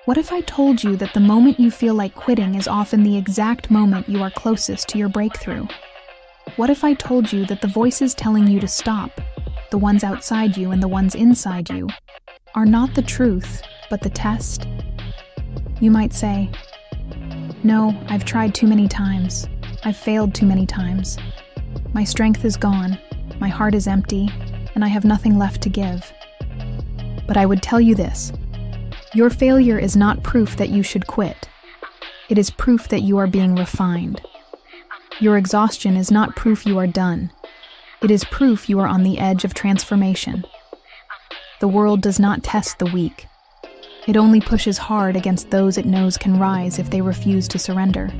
What if I told you that the moment you feel like quitting is often the exact moment you are closest to your breakthrough? What if I told you that the voices telling you to stop, the ones outside you and the ones inside you, are not the truth, but the test? You might say, "No, I've tried too many times. I've failed too many times. My strength is gone, my heart is empty, and I have nothing left to give." But I would tell you this: your failure is not proof that you should quit. It is proof that you are being refined. Your exhaustion is not proof you are done. It is proof you are on the edge of transformation. The world does not test the weak. It only pushes hard against those it knows can rise if they refuse to surrender.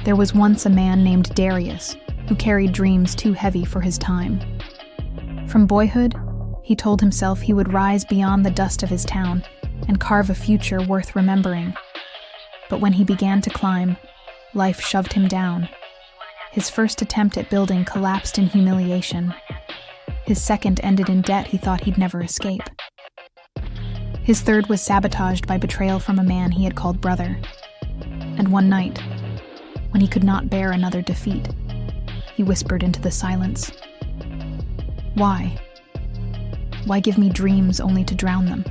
There was once a man named Darius who carried dreams too heavy for his time. From boyhood, he told himself he would rise beyond the dust of his town and carve a future worth remembering. But when he began to climb, life shoved him down. His first attempt at building collapsed in humiliation. His second ended in debt he thought he'd never escape. His third was sabotaged by betrayal from a man he had called brother. And one night, when he could not bear another defeat, he whispered into the silence, "Why? Why give me dreams only to drown them?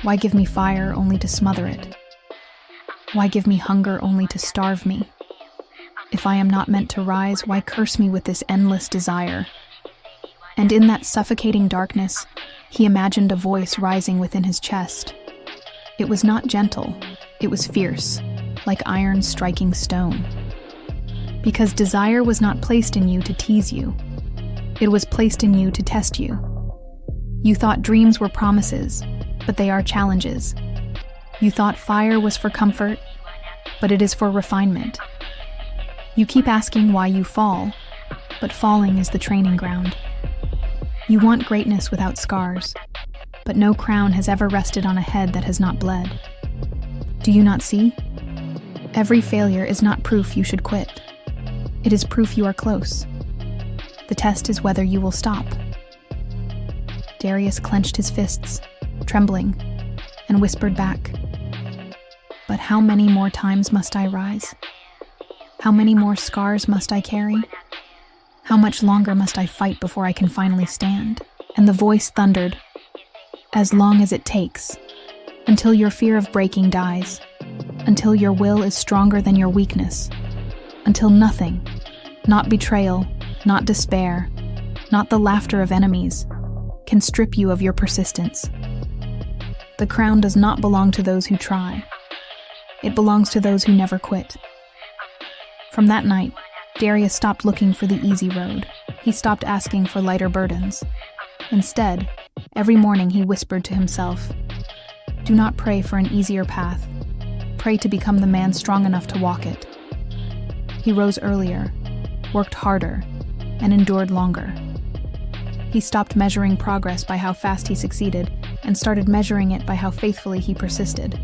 Why give me fire only to smother it? Why give me hunger only to starve me? If I am not meant to rise, why curse me with this endless desire?" And in that suffocating darkness, he imagined a voice rising within his chest. It was not gentle, it was fierce, like iron striking stone. Because desire was not placed in you to tease you. It was placed in you to test you. You thought dreams were promises, but they are challenges. You thought fire was for comfort, but it is for refinement. You keep asking why you fall, but falling is the training ground. You want greatness without scars, but no crown has ever rested on a head that has not bled. Do you not see? Every failure is not proof you should quit. It is proof you are close. The test is whether you will stop. Darius clenched his fists, trembling, and whispered back, "But how many more times must I rise? How many more scars must I carry? How much longer must I fight before I can finally stand?" And the voice thundered, "As long as it takes, until your fear of breaking dies, until your will is stronger than your weakness, until nothing, not betrayal, not despair, not the laughter of enemies, can strip you of your persistence. The crown does not belong to those who try. It belongs to those who never quit." From that night, Darius stopped looking for the easy road. He stopped asking for lighter burdens. Instead, every morning he whispered to himself, "Do not pray for an easier path. Pray to become the man strong enough to walk it." He rose earlier, worked harder, and endured longer. He stopped measuring progress by how fast he succeeded and started measuring it by how faithfully he persisted.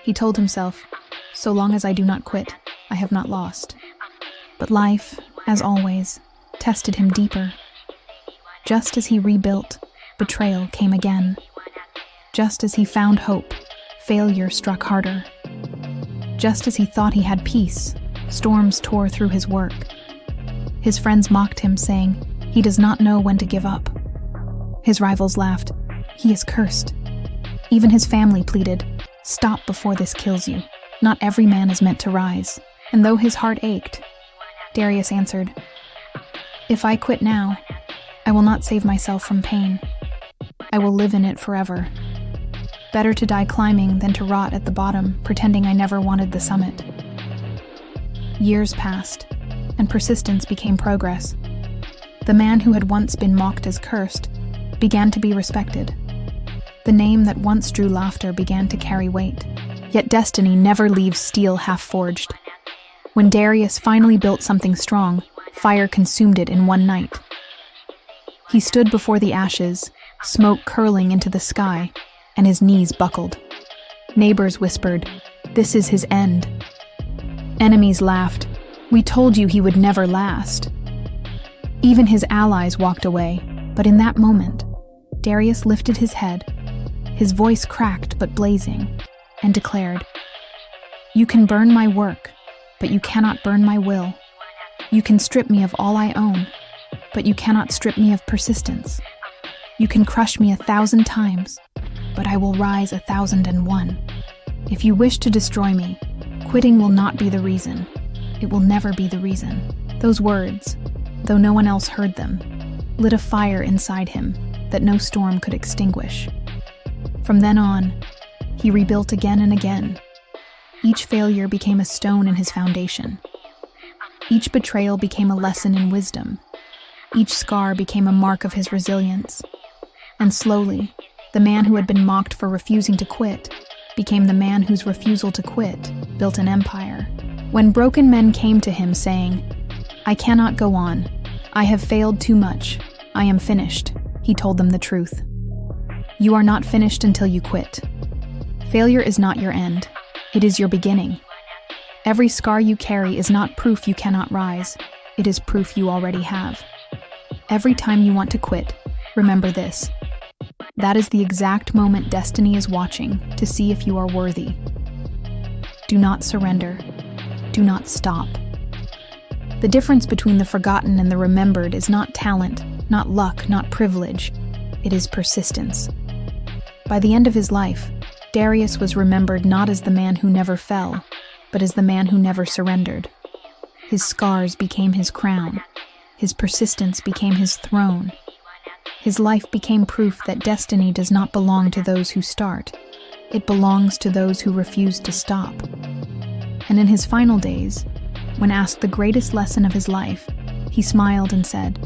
He told himself, "So long as I do not quit, I have not lost." But life, as always, tested him deeper. Just as he rebuilt, betrayal came again. Just as he found hope, failure struck harder. Just as he thought he had peace, storms tore through his work. His friends mocked him, saying, "He does not know when to give up." His rivals laughed, "He is cursed." Even his family pleaded, "Stop before this kills you. Not every man is meant to rise." And though his heart ached, Darius answered, "If I quit now, I will not save myself from pain. I will live in it forever. Better to die climbing than to rot at the bottom, pretending I never wanted the summit." Years passed, and persistence became progress. The man who had once been mocked as cursed began to be respected. The name that once drew laughter began to carry weight. Yet destiny never leaves steel half-forged. When Darius finally built something strong, fire consumed it in one night. He stood before the ashes, smoke curling into the sky, and his knees buckled. Neighbors whispered, "This is his end." Enemies laughed, "We told you he would never last." Even his allies walked away, but in that moment, Darius lifted his head, His voice cracked but blazing, and declared, "You can burn my work, but you cannot burn my will. You can strip me of all I own, but you cannot strip me of persistence. You can crush me 1,000 times, but I will rise 1,001. If you wish to destroy me, quitting will not be the reason. It will never be the reason." Those words, though no one else heard them, lit a fire inside him that no storm could extinguish. From then on, he rebuilt again and again. Each failure became a stone in his foundation. Each betrayal became a lesson in wisdom. Each scar became a mark of his resilience. And slowly, the man who had been mocked for refusing to quit became the man whose refusal to quit built an empire. When broken men came to him saying, "I cannot go on. I have failed too much. I am finished," he told them the truth. You are not finished until you quit. Failure is not your end. It is your beginning. Every scar you carry is not proof you cannot rise. It is proof you already have. Every time you want to quit, remember this. That is the exact moment destiny is watching to see if you are worthy. Do not surrender. Do not stop. The difference between the forgotten and the remembered is not talent, not luck, not privilege. It is persistence. By the end of his life, Darius was remembered not as the man who never fell, but as the man who never surrendered. His scars became his crown. His persistence became his throne. His life became proof that destiny does not belong to those who start. It belongs to those who refuse to stop. And in his final days, when asked the greatest lesson of his life, he smiled and said,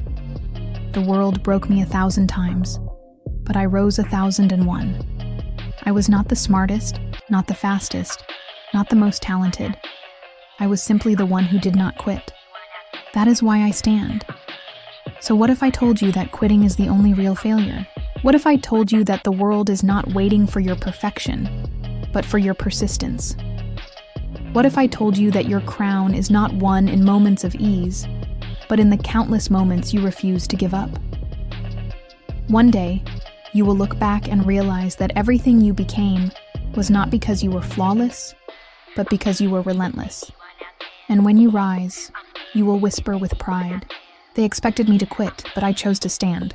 "The world broke me 1,000 times, but I rose 1,001. I was not the smartest, not the fastest, not the most talented. I was simply the one who did not quit. That is why I stand." So what if I told you that quitting is the only real failure? What if I told you that the world is not waiting for your perfection, but for your persistence? What if I told you that your crown is not won in moments of ease, but in the countless moments you refuse to give up? One day, you will look back and realize that everything you became was not because you were flawless, but because you were relentless. And when you rise, you will whisper with pride, "They expected me to quit, but I chose to stand."